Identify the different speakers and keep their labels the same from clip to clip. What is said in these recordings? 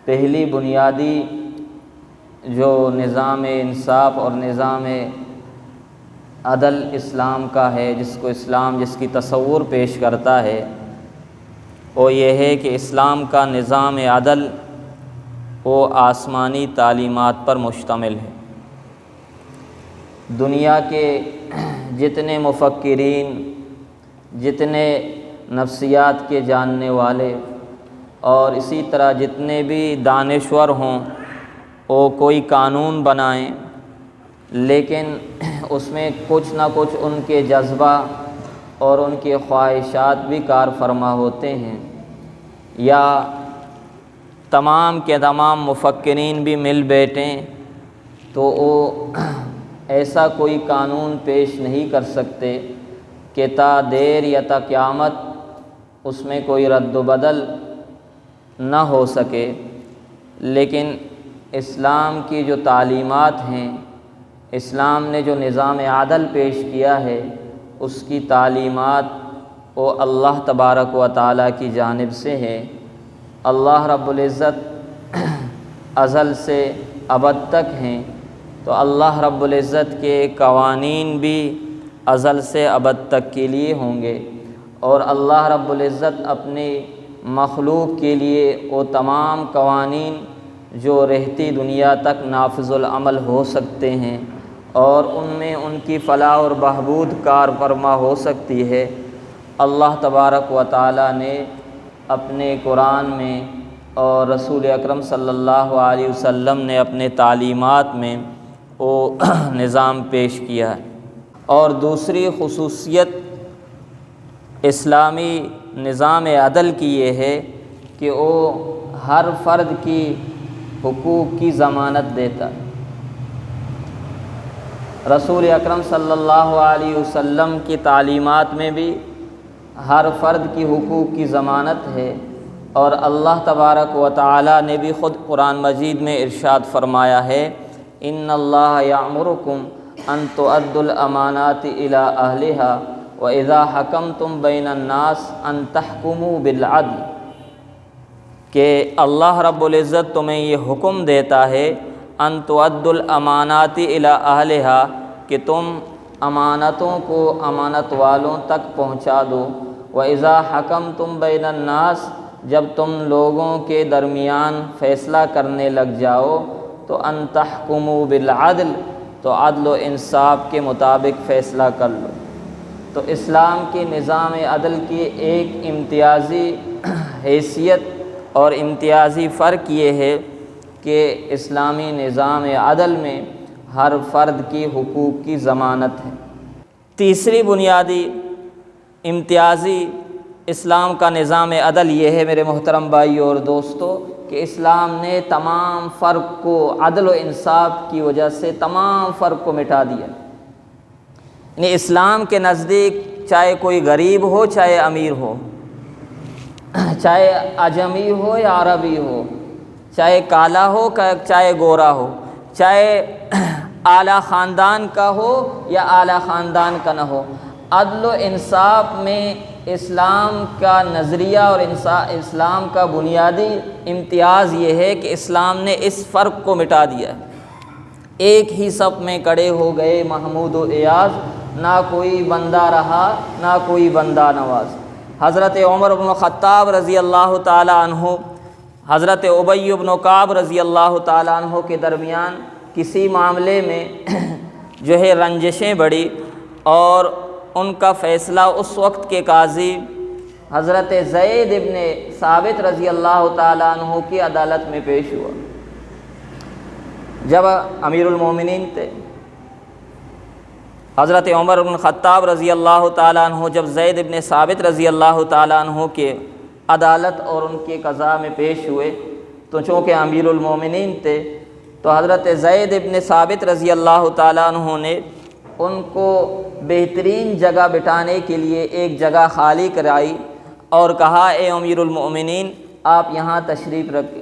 Speaker 1: پہلی بنیادی جو نظام انصاف اور نظام عدل اسلام کا ہے، جس کو اسلام جس کی تصور پیش کرتا ہے، وہ یہ ہے کہ اسلام کا نظام عدل وہ آسمانی تعلیمات پر مشتمل ہے۔ دنیا کے جتنے مفکرین، جتنے نفسیات کے جاننے والے اور اسی طرح جتنے بھی دانشور ہوں، وہ کوئی قانون بنائیں، لیکن اس میں کچھ نہ کچھ ان کے جذبہ اور ان کے خواہشات بھی کار فرما ہوتے ہیں، یا تمام کے تمام مفکرین بھی مل بیٹھیں تو وہ ایسا کوئی قانون پیش نہیں کر سکتے کہ تا دیر یا تا قیامت اس میں کوئی رد و بدل نہ ہو سکے۔ لیکن اسلام کی جو تعلیمات ہیں، اسلام نے جو نظام عدل پیش کیا ہے، اس کی تعلیمات وہ اللہ تبارک و تعالیٰ کی جانب سے ہے۔ اللہ رب العزت ازل سے ابد تک ہیں، تو اللہ رب العزت کے قوانین بھی ازل سے ابد تک کے لیے ہوں گے، اور اللہ رب العزت اپنی مخلوق کے لیے وہ تمام قوانین جو رہتی دنیا تک نافذ العمل ہو سکتے ہیں اور ان میں ان کی فلاح اور بہبود کار فرما ہو سکتی ہے، اللہ تبارک و تعالیٰ نے اپنے قرآن میں اور رسول اکرم صلی اللہ علیہ وسلم نے اپنے تعلیمات میں وہ نظام پیش کیا ہے۔ اور دوسری خصوصیت اسلامی نظام عدل کی یہ ہے کہ وہ ہر فرد کی حقوق کی ضمانت دیتا ہے۔ رسول اکرم صلی اللہ علیہ وسلم کی تعلیمات میں بھی ہر فرد کی حقوق کی ضمانت ہے، اور اللہ تبارک و تعالیٰ نے بھی خود قرآن مجید میں ارشاد فرمایا ہے، ان اللہ یأمرکم ان تؤدوا الامانات الی اہلہا واذا حکمتم بین الناس ان تحکموا بالعدل، کہ اللہ رب العزت تمہیں یہ حکم دیتا ہے ان تؤدوا الامانات الی اہلہا، کہ تم امانتوں کو امانت والوں تک پہنچا دو، واذا حکمتم بین الناس، جب تم لوگوں کے درمیان فیصلہ کرنے لگ جاؤ تو ان تحکموا بالعدل، تو عدل و انصاف کے مطابق فیصلہ کر لو۔ تو اسلام کے نظام عدل کی ایک امتیازی حیثیت اور امتیازی فرق یہ ہے کہ اسلامی نظام عدل میں ہر فرد کی حقوق کی ضمانت ہے۔ تیسری بنیادی امتیازی اسلام کا نظام عدل یہ ہے میرے محترم بھائیو اور دوستو، کہ اسلام نے تمام فرق کو عدل و انصاف کی وجہ سے تمام فرق کو مٹا دیا۔ یعنی اسلام کے نزدیک چاہے کوئی غریب ہو چاہے امیر ہو، چاہے اجمی ہو یا عربی ہو، چاہے کالا ہو چاہے گورا ہو، چاہے اعلیٰ خاندان کا ہو یا اعلیٰ خاندان کا نہ ہو، عدل و انصاف میں اسلام کا نظریہ اور اسلام کا بنیادی امتیاز یہ ہے کہ اسلام نے اس فرق کو مٹا دیا ہے۔ ایک ہی صف میں کھڑے ہو گئے محمود و ایاز، نہ کوئی بندہ رہا نہ کوئی بندہ نواز۔ حضرت عمر بن خطاب رضی اللہ تعالی عنہ، حضرت ابی بن کعب رضی اللہ تعالی عنہ کے درمیان کسی معاملے میں جو ہے رنجشیں بڑھی، اور ان کا فیصلہ اس وقت کے قاضی حضرت زید ابن ثابت رضی اللہ تعالی عنہ کی عدالت میں پیش ہوا۔ جب امیر المومنین تھے حضرت عمر بن خطاب رضی اللہ تعالی عنہ، جب زید ابن ثابت رضی اللہ تعالی عنہ کے عدالت اور ان کے قضاء میں پیش ہوئے، تو چونکہ امیر المومنین تھے تو حضرت زید ابن ثابت رضی اللہ تعالی عنہ نے ان کو بہترین جگہ بٹھانے کے لیے ایک جگہ خالی کرائی اور کہا، اے امیر المؤمنین آپ یہاں تشریف رکھیں۔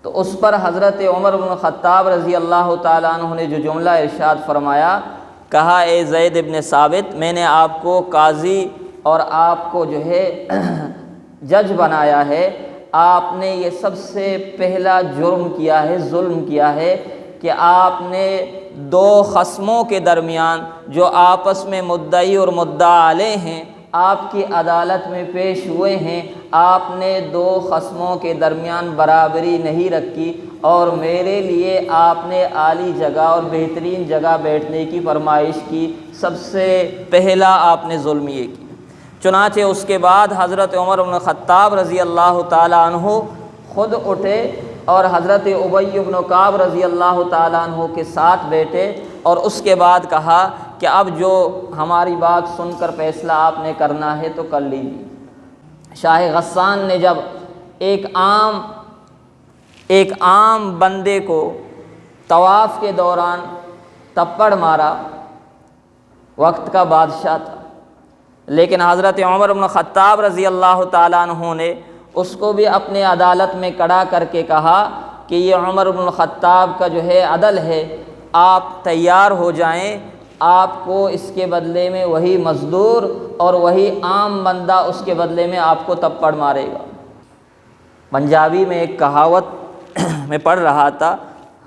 Speaker 1: تو اس پر حضرت عمر بن خطاب رضی اللہ تعالیٰ عنہ نے جو جملہ ارشاد فرمایا، کہا، اے زید ابن ثابت، میں نے آپ کو قاضی اور آپ کو جو ہے جج بنایا ہے، آپ نے یہ سب سے پہلا جرم کیا ہے، ظلم کیا ہے کہ آپ نے دو خصموں کے درمیان جو آپس میں مدعی اور مدعا علیہ ہیں، آپ کی عدالت میں پیش ہوئے ہیں، آپ نے دو خصموں کے درمیان برابری نہیں رکھی اور میرے لیے آپ نے اعلی جگہ اور بہترین جگہ بیٹھنے کی فرمائش کی۔ سب سے پہلا آپ نے ظلم یہ کیا۔ چنانچہ اس کے بعد حضرت عمر بن خطاب رضی اللہ تعالیٰ عنہ خود اٹھے اور حضرت ابی بن کعب رضی اللہ تعالیٰ عنہ کے ساتھ بیٹھے اور اس کے بعد کہا کہ اب جو ہماری بات سن کر فیصلہ آپ نے کرنا ہے تو کر لیجیے۔ شاہ غسان نے جب ایک عام بندے کو طواف کے دوران تپڑ مارا، وقت کا بادشاہ تھا، لیکن حضرت عمر بن خطاب رضی اللہ تعالیٰ عنہ نے اس کو بھی اپنے عدالت میں کھڑا کر کے کہا کہ یہ عمر بن خطاب کا جو ہے عدل ہے، آپ تیار ہو جائیں، آپ کو اس کے بدلے میں وہی مزدور اور وہی عام بندہ اس کے بدلے میں آپ کو تپڑ مارے گا۔ پنجابی میں ایک کہاوت میں پڑھ رہا تھا،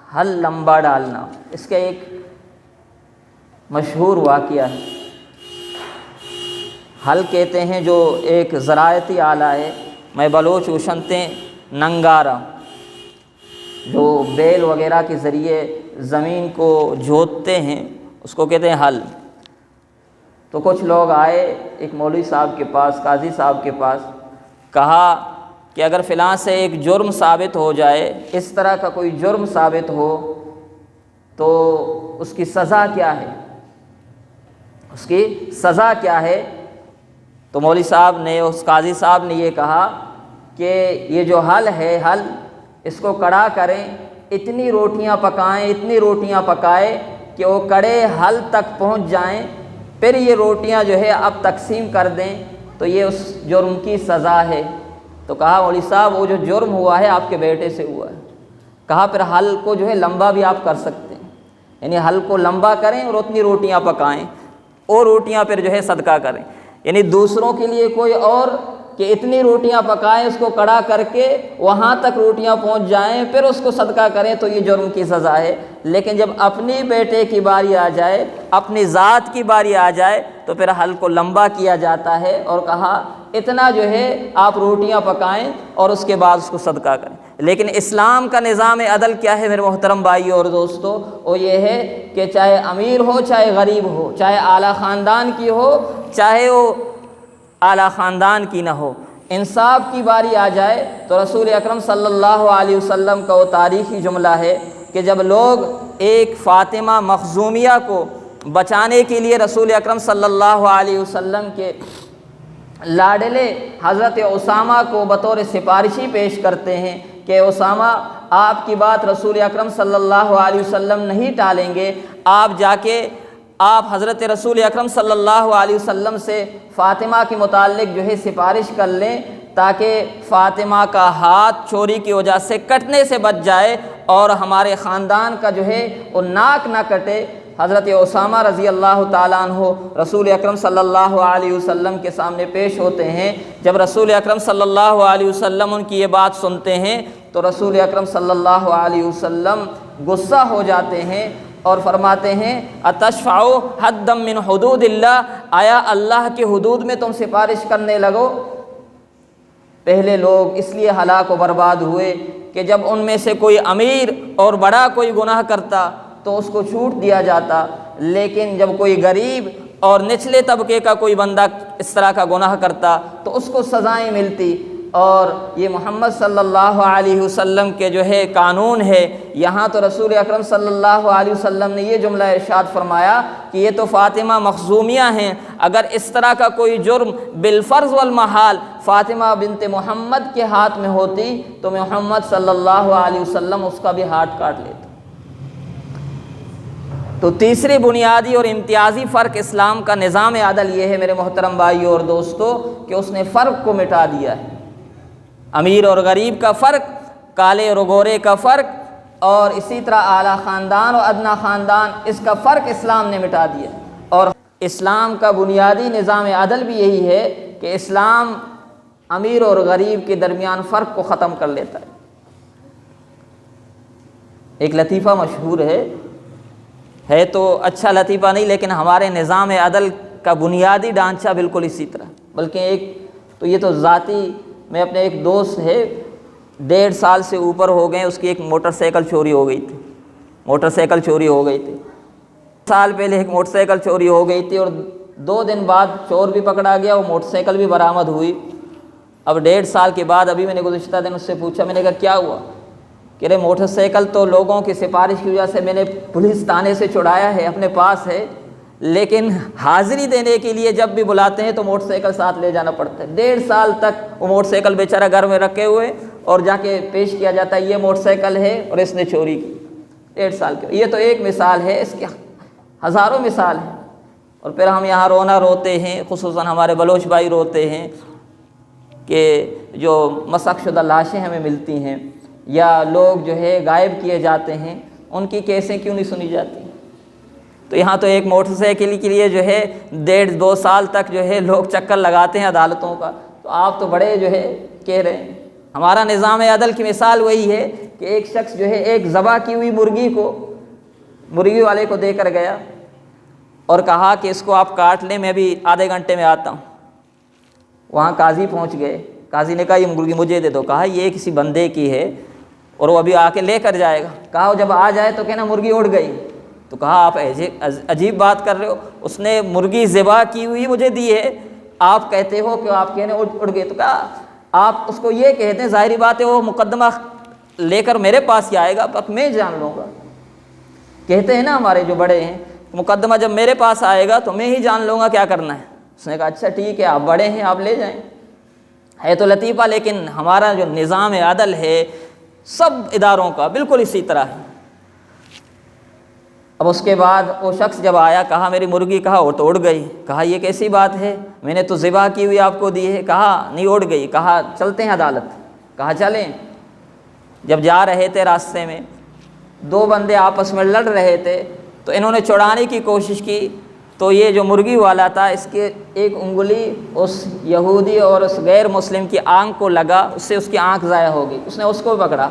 Speaker 1: ہل لمبا ڈالنا، اس کا ایک مشہور واقعہ ہے۔ ہل کہتے ہیں جو ایک زراعتی آلہ ہے، میں بلوچ اوشنتے ننگارا، جو بیل وغیرہ کے ذریعے زمین کو جوتتے ہیں، اس کو کہتے ہیں ہل۔ تو کچھ لوگ آئے ایک مولوی صاحب کے پاس، قاضی صاحب کے پاس، کہا کہ اگر فلاں سے ایک جرم ثابت ہو جائے، اس طرح کا کوئی جرم ثابت ہو تو اس کی سزا کیا ہے، اس کی سزا کیا ہے؟ تو مولوی صاحب نے، اس قاضی صاحب نے یہ کہا کہ یہ جو حل ہے، حل اس کو کڑا کریں، اتنی روٹیاں پکائیں کہ وہ کڑے حل تک پہنچ جائیں، پھر یہ روٹیاں جو ہے اب تقسیم کر دیں، تو یہ اس جرم کی سزا ہے۔ تو کہا مولوی صاحب وہ جو جرم ہوا ہے آپ کے بیٹے سے ہوا ہے۔ کہا پھر حل کو جو ہے لمبا بھی آپ کر سکتے ہیں، یعنی حل کو لمبا کریں اور اتنی روٹیاں پکائیں، اور روٹیاں پھر جو ہے صدقہ کریں، یعنی دوسروں کے لیے کوئی اور کہ اتنی روٹیاں پکائیں، اس کو کڑا کر کے وہاں تک روٹیاں پہنچ جائیں، پھر اس کو صدقہ کریں، تو یہ جرم کی سزا ہے۔ لیکن جب اپنی بیٹے کی باری آ جائے، اپنی ذات کی باری آ جائے، تو پھر حل کو لمبا کیا جاتا ہے اور کہا اتنا جو ہے آپ روٹیاں پکائیں اور اس کے بعد اس کو صدقہ کریں۔ لیکن اسلام کا نظام عدل کیا ہے میرے محترم بھائیو اور دوستو؟ وہ یہ ہے کہ چاہے امیر ہو، چاہے غریب ہو، چاہے اعلیٰ خاندان کی ہو، چاہے وہ اعلیٰ خاندان کی نہ ہو، انصاف کی باری آ جائے تو رسول اکرم صلی اللہ علیہ وسلم کا وہ تاریخی جملہ ہے کہ جب لوگ ایک فاطمہ مخزومیہ کو بچانے کے لیے رسول اکرم صلی اللہ علیہ وسلم کے لاڈلے حضرت اسامہ کو بطور سفارشی پیش کرتے ہیں کہ اسامہ آپ کی بات رسول اکرم صلی اللہ علیہ وسلم نہیں ٹالیں گے، آپ جا کے آپ حضرت رسول اکرم صلی اللہ علیہ وسلم سے فاطمہ کے متعلق جو ہے سفارش کر لیں تاکہ فاطمہ کا ہاتھ چوری کی وجہ سے کٹنے سے بچ جائے اور ہمارے خاندان کا جو ہے وہ ناک نہ کٹے۔ حضرت اسامہ رضی اللہ تعالیٰ عنہ رسول اکرم صلی اللہ علیہ وسلم کے سامنے پیش ہوتے ہیں۔ جب رسول اکرم صلی اللہ علیہ وسلم ان کی یہ بات سنتے ہیں تو رسول اکرم صلی اللہ علیہ وسلم غصہ ہو جاتے ہیں اور فرماتے ہیں اتشفعوا حدا من حدود اللہ، آیا اللہ کے حدود میں تم سفارش کرنے لگو؟ پہلے لوگ اس لیے ہلاک و برباد ہوئے کہ جب ان میں سے کوئی امیر اور بڑا کوئی گناہ کرتا تو اس کو چھوٹ دیا جاتا، لیکن جب کوئی غریب اور نچلے طبقے کا کوئی بندہ اس طرح کا گناہ کرتا تو اس کو سزائیں ملتی۔ اور یہ محمد صلی اللہ علیہ وسلم کے جو ہے قانون ہے۔ یہاں تو رسول اکرم صلی اللہ علیہ وسلم نے یہ جملہ ارشاد فرمایا کہ یہ تو فاطمہ مخزومیہ ہیں، اگر اس طرح کا کوئی جرم بالفرض والمحال فاطمہ بنت محمد کے ہاتھ میں ہوتی تو محمد صلی اللہ علیہ وسلم اس کا بھی ہاتھ کاٹ لیتا۔ تو تیسری بنیادی اور امتیازی فرق اسلام کا نظام عدل یہ ہے میرے محترم بھائیو اور دوستو کہ اس نے فرق کو مٹا دیا ہے، امیر اور غریب کا فرق، کالے اور گورے کا فرق، اور اسی طرح اعلیٰ خاندان اور ادنا خاندان، اس کا فرق اسلام نے مٹا دیا۔ اور اسلام کا بنیادی نظام عدل بھی یہی ہے کہ اسلام امیر اور غریب کے درمیان فرق کو ختم کر لیتا ہے۔ ایک لطیفہ مشہور ہے تو اچھا لطیفہ نہیں، لیکن ہمارے نظام عدل کا بنیادی ڈھانچہ بالکل اسی طرح، بلکہ یہ تو ذاتی، میں اپنے ایک دوست ہے 1.5 سال سے اوپر ہو گئے، اس کی ایک موٹر سائیکل چوری ہو گئی تھی۔ سال پہلے ایک موٹر سائیکل چوری ہو گئی تھی اور 2 دن بعد چور بھی پکڑا گیا، وہ موٹر سائیکل بھی برآمد ہوئی۔ اب 1.5 سال کے بعد ابھی میں نے گزشتہ دن اس سے پوچھا، میں نے کہا کیا ہوا؟ کہ رے موٹر سائیکل تو لوگوں کی سفارش کی وجہ سے میں نے پولیس تھانے سے چھڑایا ہے، اپنے پاس ہے، لیکن حاضری دینے کے لیے جب بھی بلاتے ہیں تو موٹر سائیکل ساتھ لے جانا پڑتا ہے۔ 1.5 سال تک وہ موٹر سائیکل بیچارہ گھر میں رکھے ہوئے اور جا کے پیش کیا جاتا ہے یہ موٹر سائیکل ہے اور اس نے چوری کی 1.5 سال کے۔ یہ تو ایک مثال ہے، اس کے ہزاروں مثال ہیں۔ اور پھر ہم یہاں روتے ہیں، خصوصاً ہمارے بلوچ بھائی روتے ہیں کہ جو مسخ شدہ لاشیں ہمیں ملتی ہیں یا لوگ جو ہے غائب کیے جاتے ہیں، ان کی کیسیں کیوں نہیں سنی جاتی؟ تو یہاں تو ایک موٹر سائیکل کے لیے جو ہے 1.5-2 سال تک جو ہے لوگ چکر لگاتے ہیں عدالتوں کا، تو آپ تو بڑے جو ہے کہہ رہے ہیں۔ ہمارا نظام عدل کی مثال وہی ہے کہ ایک شخص جو ہے ایک ذبح کی ہوئی مرغی والے کو دے کر گیا اور کہا کہ اس کو آپ کاٹ لیں، میں ابھی آدھے گھنٹے میں آتا ہوں۔ وہاں قاضی پہنچ گئے، قاضی نے کہا یہ مرغی مجھے دے دو، کہا یہ کسی بندے کی ہے اور وہ ابھی آ کے لے کر جائے گا۔ کہا جب آ جائے تو کہنا مرغی اڑ گئی، تو کہا آپ عجیب بات کر رہے ہو، اس نے مرغی ذبح کی ہوئی مجھے دی ہے، آپ کہتے ہو کہ آپ کہنے اڑ گئی۔ تو کہا آپ اس کو یہ کہتے ہیں، ظاہری بات ہے وہ مقدمہ لے کر میرے پاس ہی آئے گا، اب میں جان لوں گا۔ کہتے ہیں نا ہمارے جو بڑے ہیں، مقدمہ جب میرے پاس آئے گا تو میں ہی جان لوں گا کیا کرنا ہے۔ اس نے کہا اچھا ٹھیک ہے، آپ بڑے ہیں، آپ لے جائیں۔ ہے تو لطیفہ، لیکن ہمارا جو نظام عدل ہے سب اداروں کا بالکل اسی طرح ہے۔ اب اس کے بعد وہ شخص جب آیا، کہا میری مرغی، کہا وہ تو اڑ گئی۔ کہا یہ کیسی بات ہے، میں نے تو ذبح کی ہوئی آپ کو دی ہے۔ کہا نہیں اڑ گئی۔ کہا چلتے ہیں عدالت۔ کہا چلیں۔ جب جا رہے تھے راستے میں 2 بندے آپس میں لڑ رہے تھے، تو انہوں نے چھڑانے کی کوشش کی، تو یہ جو مرغی والا تھا اس کے ایک انگلی اس یہودی اور اس غیر مسلم کی آنکھ کو لگا، اس سے اس کی آنکھ ضائع ہو گئی۔ اس نے اس کو پکڑا،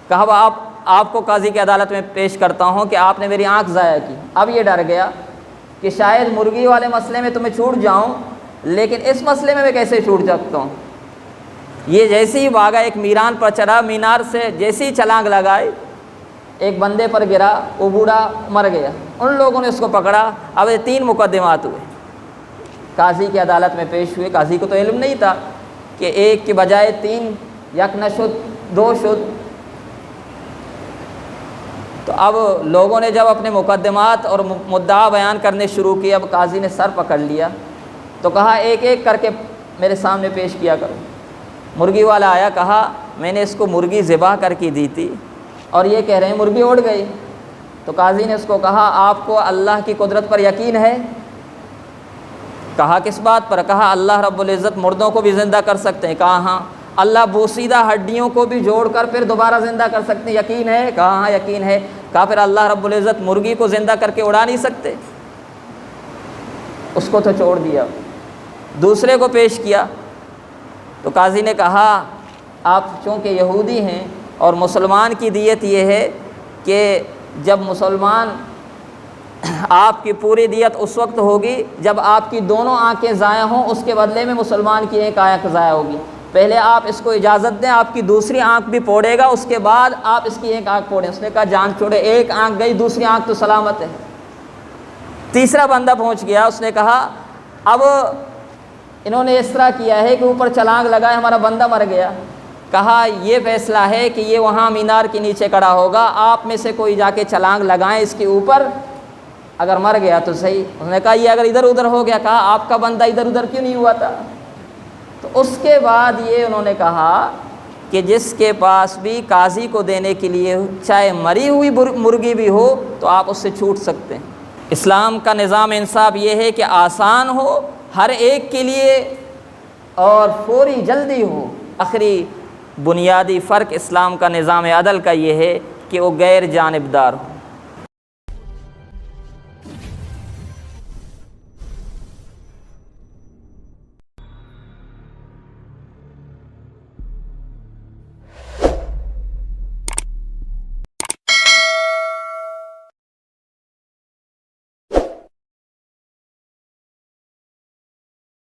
Speaker 1: کہا آپ کو قاضی کی عدالت میں پیش کرتا ہوں کہ آپ نے میری آنکھ ضائع کی۔ اب یہ ڈر گیا کہ شاید مرغی والے مسئلے میں تو میں چھوٹ جاؤں، لیکن اس مسئلے میں کیسے چھوٹ سکتا ہوں۔ یہ جیسے ہی بھاگا، ایک میران پر چڑھا، مینار سے جیسے ہی چھلانگ لگائی، ایک بندے پر گرا، وہ بوڑھا مر گیا۔ ان لوگوں نے اس کو پکڑا۔ اب یہ 3 مقدمات ہوئے، قاضی کی عدالت میں پیش ہوئے۔ قاضی کو تو علم نہیں تھا کہ ایک کے بجائے 3، یک نہ شد 2 شد۔ تو اب لوگوں نے جب اپنے مقدمات اور مدعا بیان کرنے شروع کیے، اب قاضی نے سر پکڑ لیا، تو کہا ایک ایک کر کے میرے سامنے پیش کیا کرو۔ مرغی والا آیا، کہا میں نے اس کو مرغی ذبح کر کے دی تھی اور یہ کہہ رہے ہیں مرغی اڑ گئی۔ تو قاضی نے اس کو کہا آپ کو اللہ کی قدرت پر یقین ہے؟ کہا کس بات پر؟ کہا اللہ رب العزت مردوں کو بھی زندہ کر سکتے ہیں۔ کہا ہاں۔ اللہ بوسیدہ ہڈیوں کو بھی جوڑ کر پھر دوبارہ زندہ کر سکتے ہیں، یقین ہے؟ کہا ہاں یقین ہے۔ کہا پھر اللہ رب العزت مرغی کو زندہ کر کے اڑا نہیں سکتے؟ اس کو تو چھوڑ دیا۔ دوسرے کو پیش کیا تو قاضی نے کہا آپ چونکہ یہودی ہیں اور مسلمان کی دیت یہ ہے کہ جب مسلمان، آپ کی پوری دیت اس وقت ہوگی جب آپ کی دونوں آنکھیں ضائع ہوں، اس کے بدلے میں مسلمان کی ایک آنکھ ضائع ہوگی۔ پہلے آپ اس کو اجازت دیں، آپ کی دوسری آنکھ بھی پھوڑے گا، اس کے بعد آپ اس کی ایک آنکھ پھوڑیں۔ اس نے کہا جان چھوڑے، ایک آنکھ گئی، دوسری آنکھ تو سلامت ہے۔ تیسرا بندہ پہنچ گیا، اس نے کہا اب انہوں نے اس طرح کیا ہے کہ اوپر چھلانگ لگائے، ہمارا بندہ مر گیا۔ کہا یہ فیصلہ ہے کہ یہ وہاں مینار کے نیچے کھڑا ہوگا، آپ میں سے کوئی جا کے چھلانگ لگائیں اس کے اوپر، اگر مر گیا تو صحیح۔ اس نے کہا یہ اگر ادھر ادھر ہو گیا، کہا آپ کا بندہ ادھر ادھر کیوں نہیں ہوا تھا؟ تو اس کے بعد یہ انہوں نے کہا کہ جس کے پاس بھی قاضی کو دینے کے لیے چاہے مری ہوئی مرغی بھی ہو تو آپ اس سے چھوٹ سکتے ہیں۔ اسلام کا نظام انصاف یہ ہے کہ آسان ہو ہر ایک کے لیے اور فوری جلدی ہو۔ آخری بنیادی فرق اسلام کا نظام عدل کا یہ ہے کہ وہ غیر جانبدار ہو۔